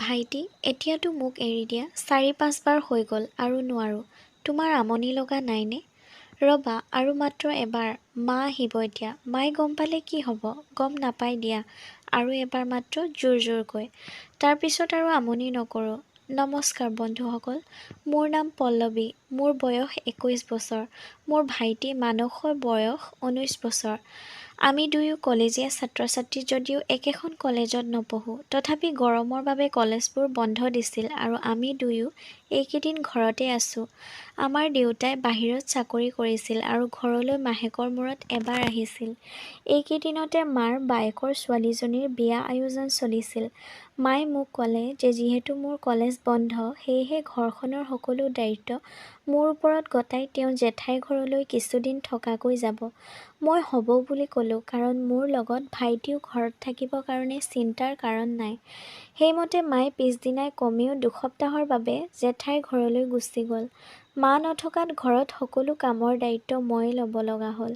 ভাইটি, এতিয়াতো মোক এৰি দিয়া ৪-৫ বাৰ হৈ গ'ল আৰু নোৱাৰোঁ। তোমাৰ আমনি লগা নাইনে? ৰ'বা আৰু মাত্ৰ এবাৰ। মা আহিব এতিয়া। মায়ে গম পালে কি হ'ব? গম নাপাই দিয়া। আৰু এবাৰ মাত্ৰ জোৰকৈ। তাৰ পিছত আৰু আমনি নকৰোঁ। নমস্কাৰ বন্ধুসকল। মোৰ নাম পল্লৱী। মোৰ বয়স ২১ বছৰ। মোৰ ভাইটি মানসৰ বয়স ১৯ বছৰ। আমি দুয়ো কলেজীয়া ছাত্ৰ-ছাত্ৰী যদিও একেখন কলেজত নপঢ়োঁ। তথাপি গৰমৰ বাবে কলেজবোৰ বন্ধ দিছিল আৰু আমি দুয়ো এইকেইদিন ঘৰতে আছোঁ। আমাৰ দেউতাই বাহিৰত চাকৰি কৰিছিল আৰু ঘৰলৈ মাহেকৰ মূৰত এবাৰ আহিছিল। এইকেইদিনতে মাৰ বায়েকৰ ছোৱালীজনীৰ বিয়া আয়োজন চলিছিল। মায়ে মোক ক'লে যে যিহেতু মোৰ কলেজ বন্ধ, সেয়েহে ঘৰখনৰ সকলো দায়িত্ব মোৰ ওপৰত গতাই তেওঁ জেঠাইৰ ঘৰলৈ কিছুদিন থকাকৈ যাব। মই হ'ব বুলি ক'লোঁ কাৰণ মোৰ লগত ভাইটিও ঘৰত থাকিব কাৰণে চিন্তাৰ কাৰণ নাই। সেইমতে মায়ে পিছদিনাই কমেও দুসপ্তাহৰ বাবে জেঠাইৰ ঘৰলৈ গুচি গ'ল। মা নথকাত ঘৰত সকলো কামৰ দায়িত্ব ময়ে ল'ব লগা হ'ল।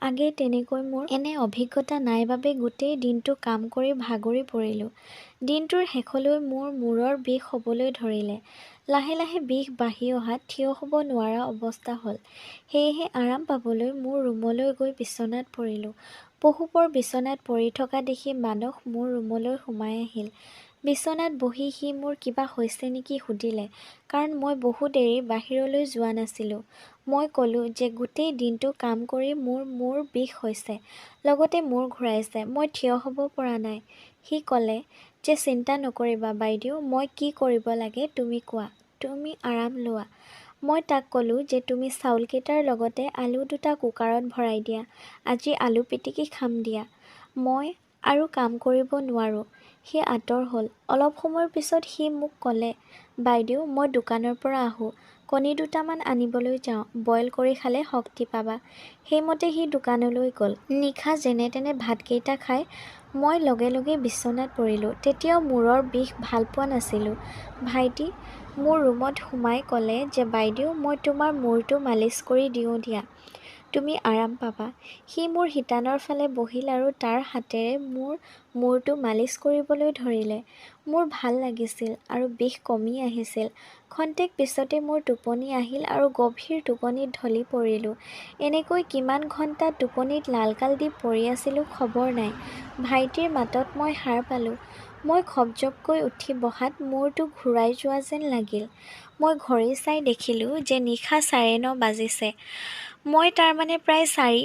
আগে তেনেকৈ মোৰ এনে অভিজ্ঞতা নাই বাবে গোটেই দিনটো কাম কৰি ভাগৰি পৰিলোঁ। দিনটোৰ শেষলৈ মোৰ মূৰৰ বিষ হ'বলৈ ধৰিলে। লাহে লাহে বিষ বাঢ়ি অহাত থিয় হ'ব নোৱাৰা অৱস্থা হ'ল। সেয়েহে আৰাম পাবলৈ মোৰ ৰুমলৈ গৈ বিচনাত পৰিলোঁ। পহুপৰ বিচনাত পৰি থকা দেখি মানস মোৰ ৰুমলৈ সোমাই আহিল। বিচনাত বহি সি মোৰ কিবা হৈছে নেকি সুধিলে, কাৰণ মই বহু দেৰি বাহিৰলৈ যোৱা নাছিলোঁ। মই ক'লোঁ যে গোটেই দিনটো কাম কৰি মোৰ মূৰ বিষ হৈছে, লগতে মূৰ ঘূৰাইছে, মই থিয় হ'ব পৰা নাই। সি ক'লে যে চিন্তা নকৰিবা বাইদেউ, মই কি কৰিব লাগে তুমি কোৱা, তুমি আৰাম লোৱা। মই তাক ক'লোঁ যে তুমি চাউলকেইটাৰ লগতে আলু ২টা কুকাৰত ভৰাই দিয়া। আজি আলু পিটিকি খাম দিয়া। মই আৰু কাম কৰিব নোৱাৰোঁ। সি আঁতৰ হ'ল। অলপ সময়ৰ পিছত সি মোক ক'লে, বাইদেউ মই দোকানৰ পৰা আহোঁ, কণী ২টামান আনিবলৈ যাওঁ, বইল কৰি খালে শক্তি পাবা। সেইমতে সি দোকানলৈ গ'ল। নিশা যেনে তেনে ভাতকেইটা খাই মই লগে লগে বিচনাত পৰিলোঁ। তেতিয়াও মূৰৰ বিষ ভাল পোৱা নাছিলোঁ। ভাইটি মোৰ ৰুমত সোমাই ক'লে যে বাইদেউ মই তোমাৰ মূৰটো মালিচ কৰি দিওঁ দিয়া, তুমি আৰাম পাবা। সি মোৰ শিতানৰ ফালে বহিল আৰু তাৰ হাতেৰে মোৰ মূৰটো মালিচ কৰিবলৈ ধৰিলে। মোৰ ভাল লাগিছিল আৰু বিষ কমি আহিছিল। ক্ষন্তেক পিছতে মোৰ টোপনি আহিল আৰু গভীৰ টোপনিত ঢলি পৰিলোঁ। এনেকৈ কিমান ঘণ্টা টোপনিত লালকাল দি পৰি আছিলোঁ খবৰ নাই। ভাইটিৰ মাতত মই সাৰ পালোঁ। মই খপজপকৈ উঠি বহাত মূৰটো ঘূৰাই যোৱা যেন লাগিল। মই ঘড়ী চাই দেখিলোঁ যে নিশা ৯:৩০ বাজিছে। মই তাৰমানে প্ৰায় ৪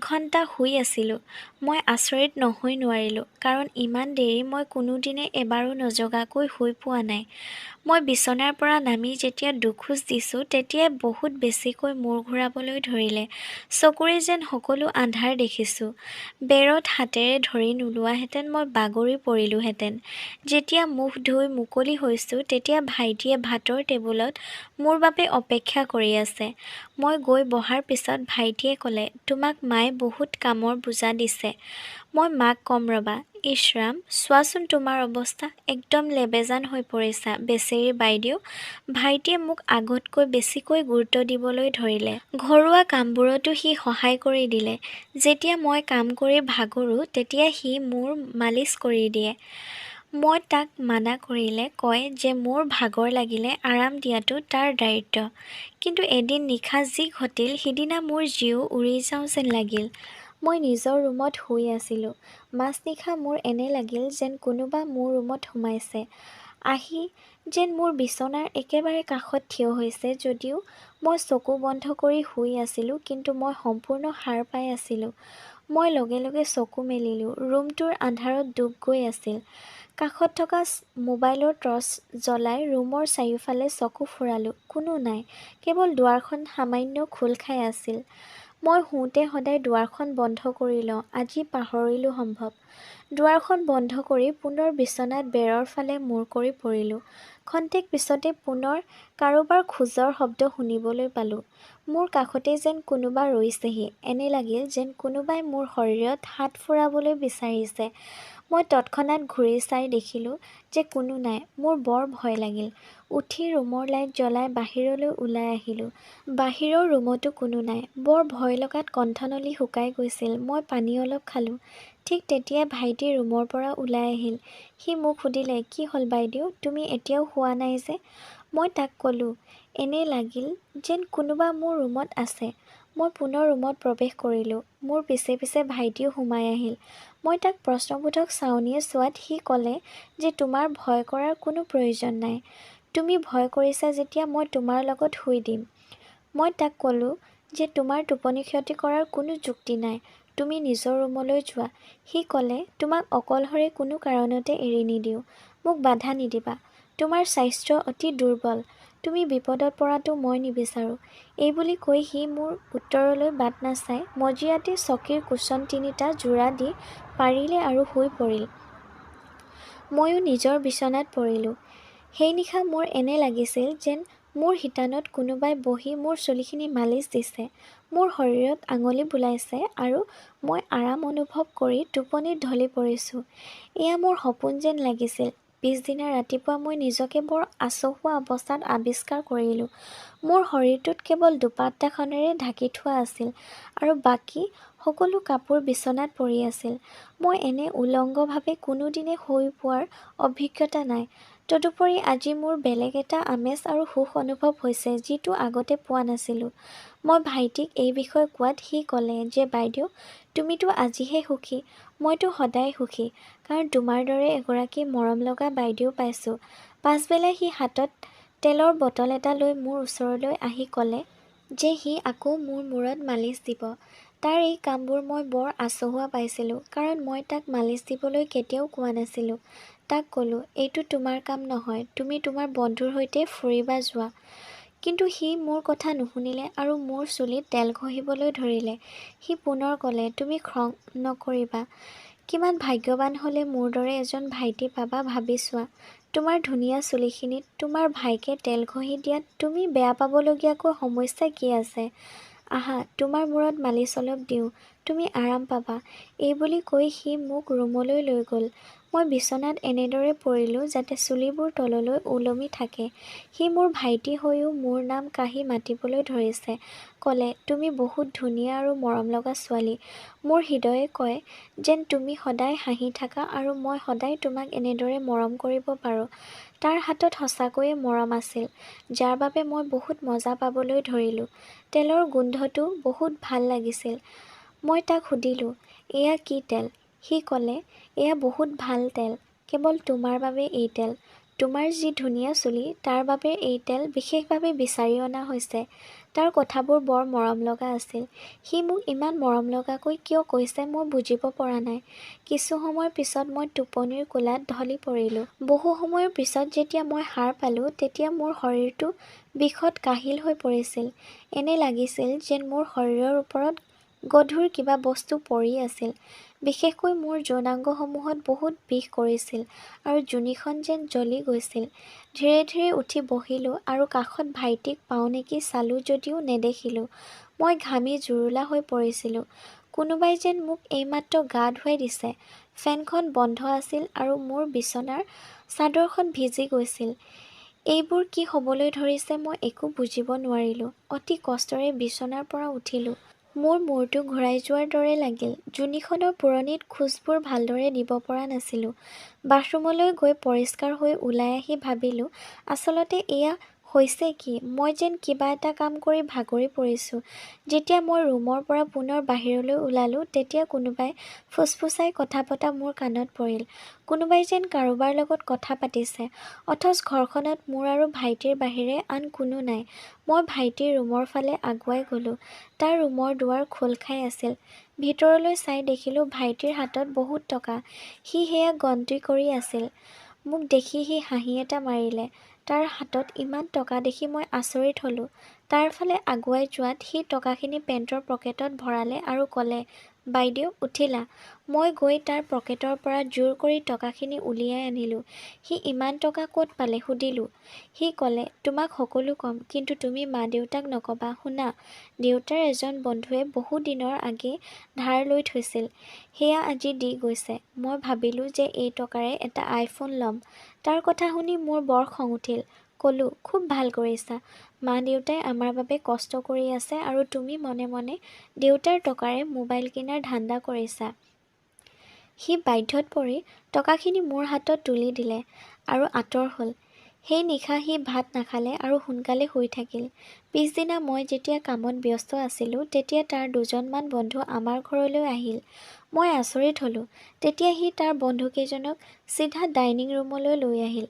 ঘণ্টা শুই আছিলোঁ। মই আচৰিত নহৈ নোৱাৰিলোঁ, কাৰণ ইমান দেৰি মই কোনোদিনে এবাৰো নজগাকৈ শুই পোৱা নাই। মই বিচনাৰ পৰা নামি যেতিয়া দুখোজ দিছোঁ তেতিয়াই বহুত বেছিকৈ মূৰ ঘূৰাবলৈ ধৰিলে। চকুৰে যেন সকলো আন্ধাৰ দেখিছোঁ। বেৰত হাতেৰে ধৰি নোলোৱাহেঁতেন মই বাগৰি পৰিলোঁহেঁতেন। যেতিয়া মুখ ধুই মুকলি হৈছোঁ তেতিয়া ভাইটিয়ে ভাতৰ টেবুলত মোৰ বাবে অপেক্ষা কৰি আছে। মই গৈ বহাৰ পিছত ভাইটিয়ে ক'লে, তোমাক মায়ে বহুত কামৰ বোজা দিছে। মই মাক ক'ম ৰ'বা। ইছ ৰাম, চোৱাচোন তোমাৰ অৱস্থা, একদম লেবেজান হৈ পৰিছা, বেচেৰী বাইদেউ। ভাইটিয়ে মোক আগতকৈ বেছিকৈ গুৰুত্ব দিবলৈ ধৰিলে। ঘৰুৱা কামবোৰতো সি সহায় কৰি দিলে। যেতিয়া মই কাম কৰি ভাগৰোঁ তেতিয়া সি মোৰ মালিচ কৰি দিয়ে। মই তাক মানা কৰিলে কয় যে মোৰ ভাগৰ লাগিলে আৰাম দিয়াটো তাৰ দায়িত্ব। কিন্তু এদিন নিশা যি ঘটিল সিদিনা মোৰ জীউ উৰি যাওঁ যেন লাগিল। মই নিজৰ ৰুমত শুই আছিলোঁ। মাজনিশা মোৰ এনে লাগিল যেন কোনোবা মোৰ ৰুমত সোমাইছে। আহি যেন মোৰ বিচনাৰ একেবাৰে কাষত থিয় হৈছে যদিও মই চকু বন্ধ কৰি শুই আছিলোঁ, কিন্তু মই সম্পূৰ্ণ সাৰ পাই আছিলোঁ। মই লগে লগে চকু মেলিলোঁ। ৰুমটোৰ আন্ধাৰত ডুব গৈ আছিল। কাষত থকা মোবাইলৰ টৰ্চ জ্বলাই ৰুমৰ চাৰিওফালে চকু ফুৰালোঁ। কোনো নাই, কেৱল দুৱাৰখন সামান্য খোল খাই আছিল। মই শুওঁতে সদায় দুৱাৰখন বন্ধ কৰি লওঁ, আজি পাহৰিলোঁ সম্ভৱ। দুৱাৰখন বন্ধ কৰি পুনৰ বিচনাত বেৰৰ ফালে মূৰ কৰি পৰিলোঁ। ক্ষন্তেক পিছতে পুনৰ কাৰোবাৰ খোজৰ শব্দ শুনিবলৈ পালোঁ। মোৰ কাষতে যেন কোনোবা ৰৈছেহি। এনে লাগিল যেন কোনোবাই মোৰ শৰীৰত হাত ফুৰাবলৈ বিচাৰিছে। মই তৎক্ষণাত ঘূৰি চাই দেখিলোঁ যে কোনো নাই। মোৰ বৰ ভয় লাগিল। উঠি ৰুমৰ লাইট জ্বলাই বাহিৰলৈ ওলাই আহিলোঁ। বাহিৰৰ ৰুমতো কোনো নাই। বৰ ভয় লগাত কণ্ঠনলী শুকাই গৈছিল। মই পানী অলপ খালোঁ। ঠিক তেতিয়াই ভাইটি ৰুমৰ পৰা ওলাই আহিল। সি মোক সুধিলে, কি হ'ল বাইদেউ, তুমি এতিয়াও শুৱা নাই যে? মই তাক ক'লোঁ। এনে লাগিল যেন কোনোবা মোৰ ৰুমত আছে। মই পুনৰ ৰুমত প্ৰৱেশ কৰিলোঁ। মোৰ পিছে পিছে ভাইটিও সোমাই আহিল। মই তাক প্ৰশ্নবোধক চাৱনিয়ে চোৱাত সি ক'লে যে তোমাৰ ভয় কৰাৰ কোনো প্ৰয়োজন নাই। তুমি ভয় কৰিছা যেতিয়া মই তোমাৰ লগত শুই দিম। মই তাক ক'লোঁ যে তোমাৰ টোপনি ক্ষতি কৰাৰ কোনো যুক্তি নাই। তুমি নিজৰ ৰুমলৈ যোৱা। সি ক'লে, তোমাক অকলশৰে কোনো কাৰণতে এৰি নিদিওঁ। মোক বাধা নিদিবা। তোমাৰ স্বাস্থ্য অতি দুৰ্বল। তুমি বিপদত পৰাটো মই নিবিচাৰোঁ। এইবুলি কৈ সি মোৰ উত্তৰলৈ বাট নাচাই মজিয়াতে চকীৰ কুশ্বন তিনিটা যোৰা দি পাৰিলে আৰু শুই পৰিল। ময়ো নিজৰ বিচনাত পৰিলোঁ। সেই নিশা মোৰ এনে লাগিছিল যেন মোৰ শিতানত কোনোবাই বহি মোৰ চুলিখিনি মালিচ দিছে, মোৰ শৰীৰত আঙুলি বুলাইছে আৰু মই আৰাম অনুভৱ কৰি টোপনিত ঢলি পৰিছোঁ। এয়া মোৰ সপোন যেন লাগিছিল। পিছদিনা ৰাতিপুৱা মই নিজকে বৰ আচহুৱা অৱস্থাত আৱিষ্কাৰ কৰিলোঁ। মোৰ শৰীৰটোত কেৱল দুপাট্টাখনেৰে ঢাকি থোৱা আছিল আৰু বাকী সকলো কাপোৰ বিচনাত পৰি আছিল। মই এনে উলংগভাৱে কোনোদিনে শুই পোৱাৰ অভিজ্ঞতা নাই। তদুপৰি আজি মোৰ বেলেগ এটা আমেজ আৰু সুখ অনুভৱ হৈছে যিটো আগতে পোৱা নাছিলোঁ। মই ভাইটিক এই বিষয়ে কোৱাত সি ক'লে যে বাইদেউ, তুমিতো আজিহে সুখী। মইতো সদায় সুখী, কাৰণ তোমাৰ দৰে এগৰাকী মৰমলগা বাইদেউ পাইছোঁ। পাছবেলা সি হাতত তেলৰ বটল এটা লৈ মোৰ ওচৰলৈ আহি ক'লে যে সি আকৌ মোৰ মূৰত মালিচ দিব। তাৰ এই কামবোৰ মই বৰ আচহুৱা পাইছিলোঁ, কাৰণ মই তাক মালিচ দিবলৈ কেতিয়াও কোৱা নাছিলোঁ। তাক ক'লোঁ, এইটো তোমাৰ কাম নহয়, তুমি তোমাৰ বন্ধুৰ সৈতে ফুৰিবা যোৱা। কিন্তু সি মোৰ কথা নুশুনিলে আৰু মোৰ চুলিত তেল ঘঁহিবলৈ ধৰিলে। সি পুনৰ ক'লে, তুমি খং নকৰিবা। কিমান ভাগ্যৱান হ'লে মোৰ দৰে এজন ভাইটি পাবা ভাবি চোৱা। তোমাৰ ধুনীয়া চুলিখিনিত তোমাৰ ভাইকে তেল ঘঁহি দিয়াত তুমি বেয়া পাবলগীয়াকৈ সমস্যা কি আছে? আহা, তোমাৰ মূৰত মালিচ অলপ দিওঁ, তুমি আৰাম পাবা। এইবুলি কৈ সি মোক ৰুমলৈ লৈ গ'ল। মই বিচনাত এনেদৰে পৰিলোঁ যাতে চুলিবোৰ তললৈ ওলমি থাকে। সি মোৰ ভাইটি হৈও মোৰ নাম কাঢ়ি মাতিবলৈ ধৰিছে। ক'লে, তুমি বহুত ধুনীয়া আৰু মৰমলগা ছোৱালী। মোৰ হৃদয়ে কয় যেন তুমি সদায় হাঁহি থাকা আৰু মই সদায় তোমাক এনেদৰে মৰম কৰিব পাৰোঁ। তাৰ হাতত সঁচাকৈয়ে মৰম আছিল, যাৰ বাবে মই বহুত মজা পাবলৈ ধৰিলোঁ। তেলৰ গোন্ধটো বহুত ভাল লাগিছিল। মই তাক সুধিলোঁ, এয়া কি তেল? সি ক'লে, এয়া বহুত ভাল তেল। কেৱল তোমাৰ বাবে এই তেল। তোমাৰ যি ধুনীয়া চুলি, তাৰ বাবে এই তেল বিশেষভাৱে বিচাৰি অনা হৈছে। তাৰ কথাবোৰ বৰ মৰমলগা আছিল। সি মোক ইমান মৰমলগাকৈ কিয় কৈছে মই বুজিব পৰা নাই। কিছু সময়ৰ পিছত মই টোপনিৰ কোলাত ঢলি পৰিলোঁ। বহু সময়ৰ পিছত যেতিয়া মই সাৰ পালোঁ তেতিয়া মোৰ শৰীৰটো বিষত কাহিল হৈ পৰিছিল। এনে লাগিছিল যেন মোৰ শৰীৰৰ ওপৰত গধুৰ কিবা বস্তু পৰি আছিল। বিশেষকৈ মোৰ যৌনাংগসমূহত বহুত বিষ কৰিছিল আৰু যোনিখন যেন জ্বলি গৈছিল। ধীৰে ধীৰে উঠি বহিলোঁ আৰু কাষত ভাইটিক পাওঁ নেকি চালোঁ যদিও নেদেখিলোঁ। মই ঘামি জুৰুলা হৈ পৰিছিলোঁ। কোনোবাই যেন মোক এইমাত্ৰ গা ধুৱাই দিছে। ফেনখন বন্ধ আছিল আৰু মোৰ বিচনাৰ চাদৰখন ভিজি গৈছিল। এইবোৰ কি হ'বলৈ ধৰিছে মই একো বুজিব নোৱাৰিলোঁ। অতি কষ্টৰে বিচনাৰ পৰা উঠিলোঁ। মোৰ মূৰটো ঘূৰাই যোৱাৰ দৰে লাগিল। যোনিখনৰ পোৰণিত খোজবোৰ ভালদৰে দিব পৰা নাছিলোঁ। বাথৰুমলৈ গৈ পৰিষ্কাৰ হৈ ওলাই আহি ভাবিলোঁ, আচলতে এয়া হৈছে কি? মই যেন কিবা এটা কাম কৰি ভাগৰি পৰিছোঁ। যেতিয়া মই ৰুমৰ পৰা পুনৰ বাহিৰলৈ ওলালোঁ তেতিয়া কোনোবাই ফুচফুচাই কথা পতা মোৰ কাণত পৰিল। কোনোবাই যেন কাৰোবাৰ লগত কথা পাতিছে, অথচ ঘৰখনত মোৰ আৰু ভাইটিৰ বাহিৰে আন কোনো নাই। মই ভাইটিৰ ৰুমৰ ফালে আগুৱাই গ'লোঁ। তাৰ ৰুমৰ দুৱাৰ খোল খাই আছিল। ভিতৰলৈ চাই দেখিলোঁ ভাইটিৰ হাতত বহুত টকা। সি সেয়া গন্তি কৰি আছিল। মোক দেখি সি হাঁহি এটা মাৰিলে। তাৰ হাতত ইমান টকা দেখি মই আচৰিত হ'লোঁ। তাৰ ফালে আগুৱাই যোৱাত সি টকাখিনি পেণ্টৰ পকেটত ভৰালে আৰু ক'লে, বাইদেউ উঠিলা। মই গৈ তাৰ পকেটৰ পৰা জোৰ কৰি টকাখিনি উলিয়াই আনিলোঁ। সি ইমান টকা ক'ত পালে সুধিলোঁ। সি ক'লে, তোমাক সকলো ক'ম, কিন্তু তুমি মা-দেউতাক নক'বা। শুনা, দেউতাৰ এজন বন্ধুৱে বহু দিনৰ আগে ধাৰ লৈ থৈছিল, সেয়া আজি দি গৈছে। মই ভাবিলোঁ যে এই টকাৰে এটা আইফোন ল'ম। তাৰ কথা শুনি মোৰ বৰ খং উঠিল। ক'লোঁ, খুব ভাল কৰিছা। মা-দেউতাই আমাৰ বাবে কষ্ট কৰি আছে আৰু তুমি মনে মনে দেউতাৰ টকাৰে মোবাইল কিনাৰ ধান্দা কৰিছা। সি বাধ্যত পৰি টকাখিনি মোৰ হাতত তুলি দিলে আৰু আঁতৰ হ'ল। সেই নিশা সি ভাত নাখালে আৰু সোনকালে শুই থাকিল। পিছদিনা মই যেতিয়া কামত ব্যস্ত আছিলোঁ, তেতিয়া তাৰ দুজনমান বন্ধু আমাৰ ঘৰলৈ আহিল। মই আচৰিত হ'লোঁ। তেতিয়া সি তাৰ বন্ধুকেইজনক চিধা ডাইনিং ৰুমলৈ লৈ আহিল।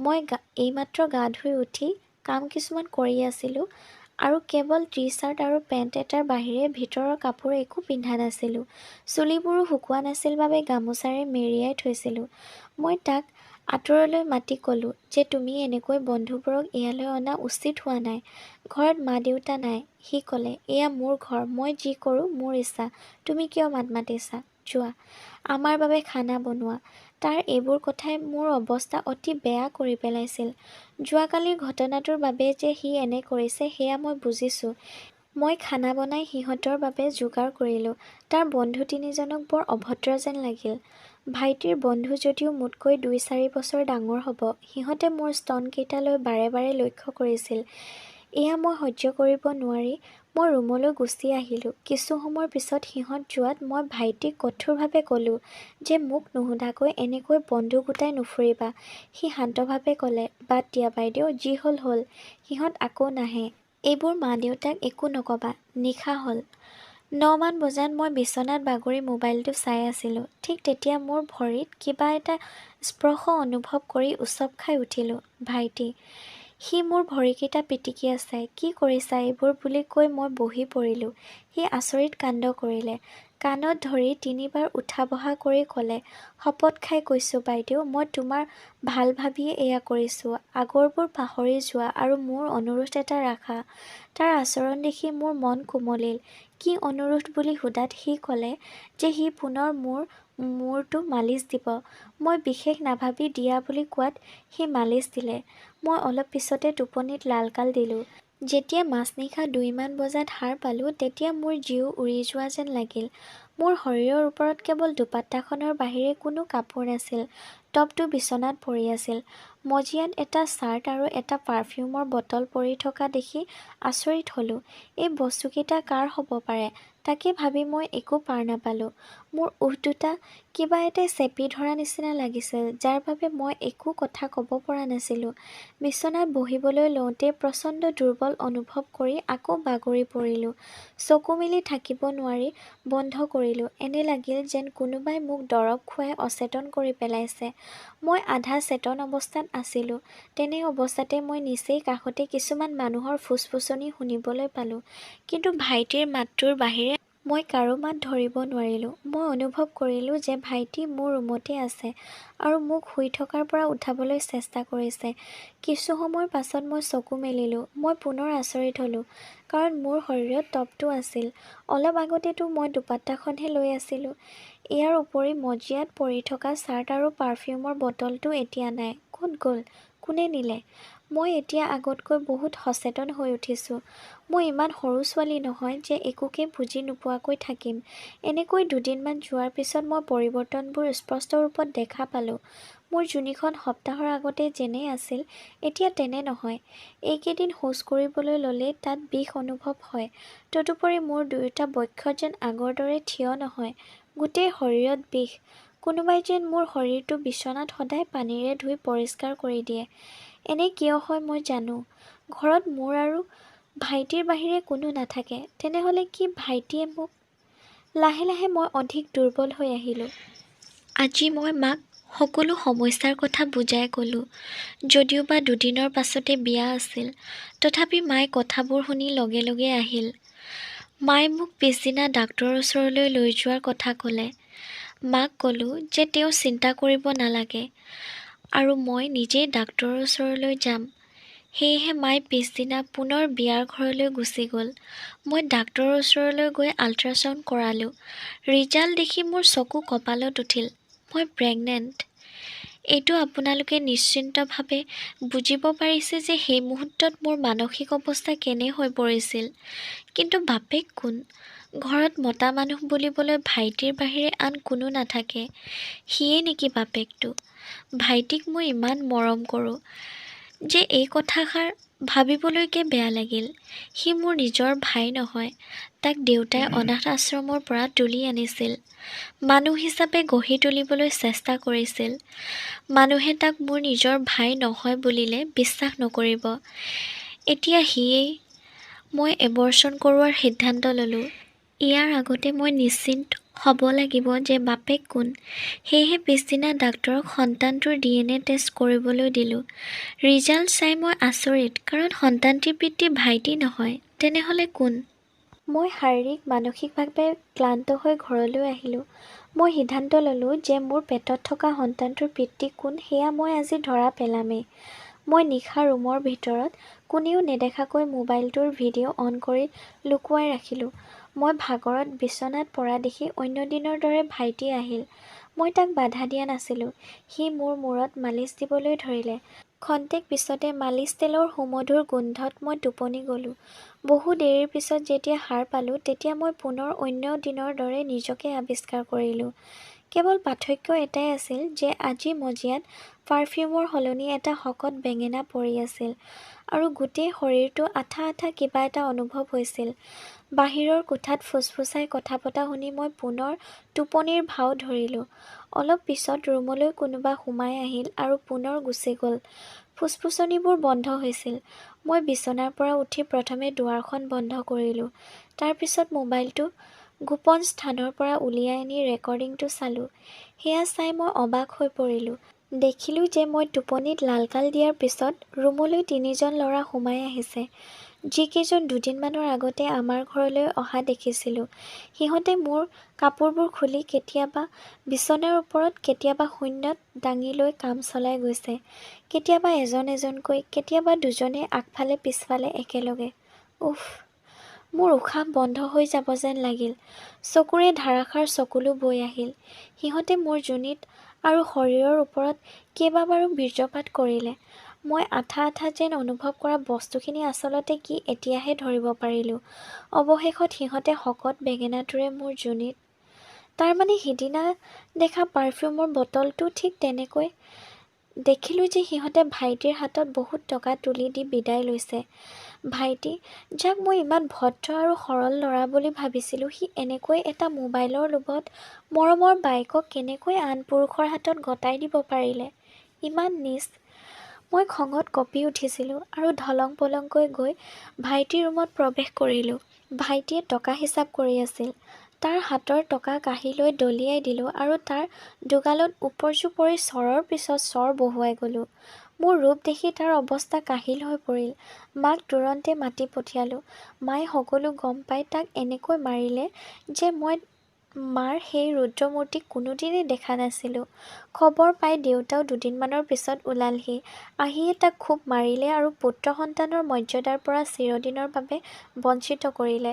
মই এইমাত্ৰ গা ধুই উঠি কাম কিছুমান কৰি আছিলোঁ আৰু কেৱল টি-চাৰ্ট আৰু পেণ্ট এটাৰ বাহিৰে ভিতৰৰ কাপোৰ একো পিন্ধা নাছিলোঁ। চুলিবোৰো শুকোৱা নাছিল বাবে গামোচাৰে মেৰিয়াই থৈছিলোঁ। মই তাক আঁতৰলৈ মাতি ক'লোঁ যে তুমি এনেকৈ বন্ধুবোৰক ইয়ালৈ অনা উচিত হোৱা নাই। ঘৰত মা-দেউতা নাই। সি ক'লে, এয়া মোৰ ঘৰ, মই যি কৰোঁ মোৰ ইচ্ছা, তুমি কিয় মাত মাতিছা? যোৱা, আমাৰ বাবে খানা বনোৱা। তাৰ এইবোৰ কথাই মোৰ অৱস্থা অতি বেয়া কৰি পেলাইছিল। যোৱাকালিৰ ঘটনাটোৰ বাবে যে সি এনে কৰিছে সেয়া মই বুজিছোঁ। মই খানা বনাই সিহঁতৰ বাবে যোগাৰ কৰিলোঁ। তাৰ বন্ধু তিনিজনক বৰ অভদ্ৰ যেন লাগিল। ভাইটিৰ বন্ধু যদিও মোতকৈ ২-৪ বছৰ ডাঙৰ হ'ব, সিহঁতে মোৰ স্তনকেইটালৈ বাৰে বাৰে লক্ষ্য কৰিছিল। এয়া মই সহ্য কৰিব নোৱাৰি মই ৰুমলৈ গুচি আহিলোঁ। কিছু সময়ৰ পিছত সিহঁত যোৱাত মই ভাইটিক কঠোৰভাৱে ক'লোঁ যে মোক নুসুধাকৈ এনেকৈ বন্ধু গোটাই নুফুৰিবা। সি শান্তভাৱে ক'লে, বাদ দিয়া বাইদেউ, যি হ'ল হ'ল। সিহঁত আকৌ নাহে। এইবোৰ মা-দেউতাক একো নক'বা। নিশা হ'ল। ৯ মান বজাত মই বিচনাত বাগৰি মোবাইলটো চাই আছিলোঁ। ঠিক তেতিয়া মোৰ ভৰিত কিবা এটা স্পৰ্শ অনুভৱ কৰি উচপ খাই উঠিলোঁ। ভাইটি। সি মোৰ ভৰিকেইটা পিটিকি আছে। কি কৰিছা এইবোৰ বুলি কৈ মই বহি পৰিলোঁ। সি আচৰিত কাণ্ড কৰিলে। কাণত ধৰি ৩বাৰ উঠা-বহা কৰি ক'লে, শপত খাই কৈছোঁ বাইদেউ, মই তোমাৰ ভাল ভাবিয়ে এয়া কৰিছোঁ। আগৰবোৰ পাহৰি যোৱা আৰু মোৰ অনুৰোধ এটা ৰাখা। তাৰ আচৰণ দেখি মোৰ মন কোমলিল। কি অনুৰোধ বুলি সোধাত সি ক'লে যে সি পুনৰ মোৰ মূৰটো মালিচ দিব। মই বিশেষ নাভাবি দিয়া বুলি কোৱাত সি মালিচ দিলে। মই অলপ পিছতে টোপনিত লালকাল দিলোঁ। যেতিয়া মাজনিশা ২ মান বজাত সাৰ পালোঁ, তেতিয়া মোৰ জীউ উৰি যোৱা যেন লাগিল। মোৰ শৰীৰৰ ওপৰত কেৱল দুপাট্টাখনৰ বাহিৰে কোনো কাপোৰ নাছিল। টপটো বিচনাত পৰি আছিল। মজিয়াত এটা চাৰ্ট আৰু এটা পাৰফিউমৰ বটল পৰি থকা দেখি আচৰিত হ'লোঁ। এই বস্তুকেইটা কাৰ হ'ব পাৰে তাকে ভাবি মই একো পাৰ নাপালোঁ। মোৰ উঠ দুটা কিবা এটাই চেপি ধৰা নিচিনা লাগিছিল, যাৰ বাবে মই একো কথা ক'ব পৰা নাছিলোঁ। বিচনাত বহিবলৈ লওঁতেই প্ৰচণ্ড দুৰ্বল অনুভৱ কৰি আকৌ বাগৰি পৰিলোঁ। চকু মেলি থাকিব নোৱাৰি বন্ধ কৰিলোঁ। এনে লাগিল যেন কোনোবাই মোক দৰৱ খুৱাই অচেতন কৰি পেলাইছে। মই আধা চেতন অৱস্থাত আছিলোঁ। তেনে অৱস্থাতে মই নিচেই কাষতে কিছুমান মানুহৰ ফুচফুচনি শুনিবলৈ পালোঁ। কিন্তু ভাইটিৰ মাতটোৰ বাহিৰে মই কাৰো মাত ধৰিব নোৱাৰিলোঁ। মই অনুভৱ কৰিলোঁ যে ভাইটি মোৰ ৰুমতে আছে আৰু মোক শুই থকাৰ পৰা উঠাবলৈ চেষ্টা কৰিছে। কিছু সময়ৰ পাছত মই চকু মেলিলোঁ। মই পুনৰ আচৰিত হ'লোঁ, কাৰণ মোৰ শৰীৰত টপটো আছিল। অলপ আগতেতো মই দুপাট্টাখনহে লৈ আছিলোঁ। ইয়াৰ উপৰি মজিয়াত পৰি থকা চাৰ্ট আৰু পাৰফিউমৰ বটলটো এতিয়া নাই। ক'ত গ'ল? কোনে নিলে? মই এতিয়া আগতকৈ বহুত সচেতন হৈ উঠিছোঁ। মই ইমান সৰু ছোৱালী নহয় যে একোকে বুজি নোপোৱাকৈ থাকিম। এনেকৈ ২ দিনমান যোৱাৰ পিছত মই পৰিৱৰ্তনবোৰ স্পষ্ট ৰূপত দেখা পালোঁ। মোৰ যোনিখন সপ্তাহৰ আগতে যেনে আছিল, এতিয়া তেনে নহয়। এইকেইদিন শৌচ কৰিবলৈ ল'লেই তাত বিষ অনুভৱ হয়। তদুপৰি মোৰ দুয়োটা বক্ষ যেন আগৰ দৰে থিয় নহয়, গোটেই শৰীৰত বিষ। কোনোবাই যেন মোৰ শৰীৰটো বিচনাত সদায় পানীৰে ধুই পৰিষ্কাৰ কৰি দিয়ে। এনে কিয় হয় মই জানো। ঘৰত মোৰ আৰু ভাইটিৰ বাহিৰে কোনো নাথাকে। তেনেহ'লে কি ভাইটিয়ে মোক? লাহে লাহে মই অধিক দুৰ্বল হৈ আহিলোঁ। আজি মই মাক সকলো সমস্যাৰ কথা বুজাই ক'লোঁ। যদিওবা ২ দিনৰ পাছতে বিয়া আছিল, তথাপি মায়ে কথাবোৰ শুনি লগে লগে আহিল। মায়ে মোক পিছদিনা ডাক্তৰৰ ওচৰলৈ লৈ যোৱাৰ কথা ক'লে। মাক ক'লোঁ যে তেওঁ চিন্তা কৰিব নালাগে আৰু মই নিজেই ডাক্তৰৰ ওচৰলৈ যাম। সেয়েহে মায়ে পিছদিনা পুনৰ বিয়াৰ ঘৰলৈ গুচি গ'ল। মই ডাক্তৰৰ ওচৰলৈ গৈ আল্ট্ৰাছাউণ্ড কৰালোঁ। ৰিজাল্ট দেখি মোৰ চকু কঁপালত উঠিল। মই প্ৰেগনেণ্ট। এইটো আপোনালোকে নিশ্চিন্তভাৱে বুজিব পাৰিছে যে সেই মুহূৰ্তত মোৰ মানসিক অৱস্থা কেনে হৈ পৰিছিল। কিন্তু বাপেক কোন? ঘৰত মতা মানুহ বুলিবলৈ ভাইটিৰ বাহিৰে আন কোনো নাথাকে। সিয়ে নেকি বাপেকটো? ভাইটিক মই ইমান মৰম কৰোঁ যে এই কথাষাৰ ভাবিবলৈকে বেয়া লাগিল। সি মোৰ নিজৰ ভাই নহয়। তাক দেউতাই অনাথ আশ্ৰমৰ পৰা তুলি আনিছিল। মানুহ হিচাপে গঢ়ি তুলিবলৈ চেষ্টা কৰিছিল। মানুহে তাক মোৰ নিজৰ ভাই নহয় বুলিলে বিশ্বাস নকৰিব। এতিয়া সিয়েই। মই এবৰ্চন কৰোৱাৰ সিদ্ধান্ত ল'লোঁ। ইয়াৰ আগতে মই নিশ্চিন্ত হ'ব লাগিব যে বাপেক কোন। সেয়েহে পিছদিনা ডাক্তৰক সন্তানটোৰ DNA টেষ্ট কৰিবলৈ দিলোঁ। ৰিজাল্ট চাই মই আচৰিত, কাৰণ সন্তানটিৰ পিতৃ ভাইটি নহয়। তেনেহ'লে কোন? মই শাৰীৰিক মানসিকভাৱে ক্লান্ত হৈ ঘৰলৈ আহিলোঁ। মই সিদ্ধান্ত ল'লোঁ যে মোৰ পেটত থকা সন্তানটোৰ পিতৃ কোন সেয়া মই আজি ধৰা পেলামেই। মই নিশা ৰুমৰ ভিতৰত কোনেও নেদেখাকৈ মোবাইলটোৰ ভিডিঅ' অন কৰি লুকুৱাই ৰাখিলোঁ। মই ভাগৰত বিচনাত পৰা দেখি অন্য দিনৰ দৰে ভাইটি আহিল। মই তাক বাধা দিয়া নাছিলোঁ। সি মোৰ মূৰত মালিচ দিবলৈ ধৰিলে। খন্তেক পিছতে মালিচ তেলৰ সুমধুৰ গোন্ধত মই টোপনি গ'লোঁ। বহু দেৰিৰ পিছত যেতিয়া সাৰ পালোঁ, তেতিয়া মই পুনৰ অন্য দিনৰ দৰে নিজকে আৱিষ্কাৰ কৰিলোঁ। কেৱল পাৰ্থক্য এটাই আছিল যে আজি মজিয়াত পাৰফিউমৰ সলনি এটা শকত বেঙেনা পৰি আছিল, আৰু গোটেই শৰীৰটো আঠা আঠা কিবা এটা অনুভৱ হৈছিল। বাহিৰৰ কোঠাত ফুচফুচাই কথা পতা শুনি মই পুনৰ টোপনিৰ ভাও ধৰিলোঁ। অলপ পিছত ৰুমলৈ কোনোবা সোমাই আহিল আৰু পুনৰ গুচি গ'ল। ফুচফুচনিবোৰ বন্ধ হৈছিল। মই বিচনাৰ পৰা উঠি প্ৰথমে দুৱাৰখন বন্ধ কৰিলোঁ। তাৰ পিছত মোবাইলটো গোপন স্থানৰ পৰা উলিয়াই আনি ৰেকৰ্ডিংটো চালোঁ। সেয়া চাই মই অবাক হৈ পৰিলোঁ। দেখিলোঁ যে মই টোপনিত লালকাল দিয়াৰ পিছত ৰুমলৈ ৩জন ল'ৰা সোমাই আহিছে, যিকেইজন দুদিনমানৰ আগতে আমাৰ ঘৰলৈ অহা দেখিছিলোঁ। সিহঁতে মোৰ কাপোৰবোৰ খুলি কেতিয়াবা বিচনাৰ ওপৰত, কেতিয়াবা শূন্যত দাঙি লৈ কাম চলাই গৈছে। কেতিয়াবা এজন এজনকৈ, কেতিয়াবা দুজনে আগফালে পিছফালে একেলগে। উফ! মোৰ উশাহ বন্ধ হৈ যাব যেন লাগিল। চকুৰে ধাৰাসাৰ চকুলো বৈ আহিল। সিহঁতে মোৰ যোনিত আৰু শৰীৰৰ ওপৰত কেইবাবাৰো বীৰ্যপাত কৰিলে। মই আঠা আঠা যেন অনুভৱ কৰা বস্তুখিনি আচলতে কি এতিয়াহে ধৰিব পাৰিলোঁ। অৱশেষত সিহঁতে শকত বেঙেনাটোৰে মোৰ যোনিত। তাৰমানে সিদিনা দেখা পাৰফিউমৰ বটলটো ঠিক তেনেকৈ। দেখিলোঁ যে সিহঁতে ভাইটিৰ হাতত বহুত টকা তুলি দি বিদায় লৈছে। ভাইটি, যাক মই ইমান ভদ্ৰ আৰু সৰল ল'ৰা বুলি ভাবিছিলোঁ, সি এনেকৈ এটা মোবাইলৰ লোভত মৰমৰ বায়েকক কেনেকৈ আন পুৰুষৰ হাতত গতাই দিব পাৰিলে? ইমান নীচ! মই খঙত কঁপি উঠিছিলোঁ আৰু ধলং পলংকৈ গৈ ভাইটিৰ ৰুমত প্ৰৱেশ কৰিলোঁ। ভাইটিয়ে টকা হিচাপ কৰি আছিল। তাৰ হাতৰ টকা কাঢ়ি লৈ দলিয়াই দিলোঁ আৰু তাৰ দুগালত ওপৰজোপৰি চৰৰ পিছত চৰ বহুৱাই গ'লোঁ। মোৰ ৰূপ দেখি তাৰ অৱস্থা কাহিল হৈ পৰিল। মাক তুৰন্তে মাতি পঠিয়ালোঁ। মায়ে সকলো গম পাই তাক এনেকৈ মাৰিলে যে মই মাৰ সেই ৰুদ্ৰমূৰ্তিক কোনোদিনেই দেখা নাছিলোঁ। খবৰ পাই দেউতাও দুদিনমানৰ পিছত ওলালহি। আহিয়ে তাক খুব মাৰিলে আৰু পুত্ৰ সন্তানৰ মৰ্যাদাৰ পৰা চিৰদিনৰ বাবে বঞ্চিত কৰিলে।